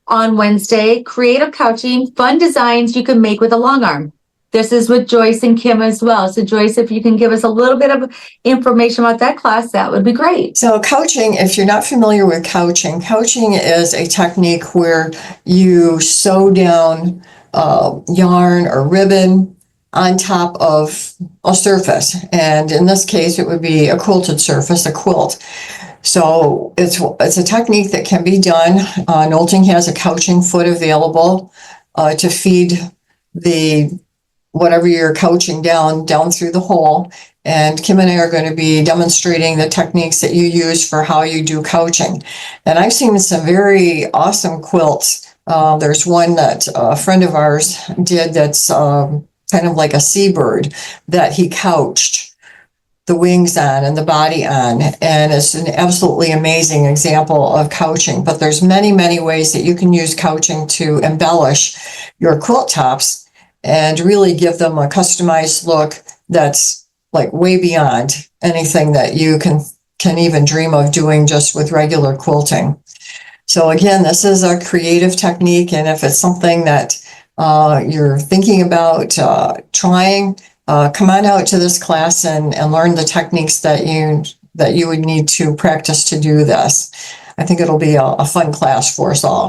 on Wednesday, creative couching, fun designs you can make with a long arm. This is with Joyce and Kim as well. So Joyce, if you can give us a little bit of information about that class, that would be great. So couching, if you're not familiar with couching, couching is a technique where you sew down yarn or ribbon on top of a surface. And in this case, it would be a quilted surface, a quilt. So it's a technique that can be done. Nolting has a couching foot available to feed the whatever you're couching down through the hole. And Kim and I are going to be demonstrating the techniques that you use for how you do couching. And I've seen some very awesome quilts. There's one that a friend of ours did that's kind of like a seabird that he couched the wings on and the body on. And it's an absolutely amazing example of couching. But there's many, many ways that you can use couching to embellish your quilt tops and really give them a customized look that's like way beyond anything that you can even dream of doing just with regular quilting. So again, this is a creative technique, and if it's something that you're thinking about trying, come on out to this class and learn the techniques that you would need to practice to do this. I think it'll be a fun class for us all.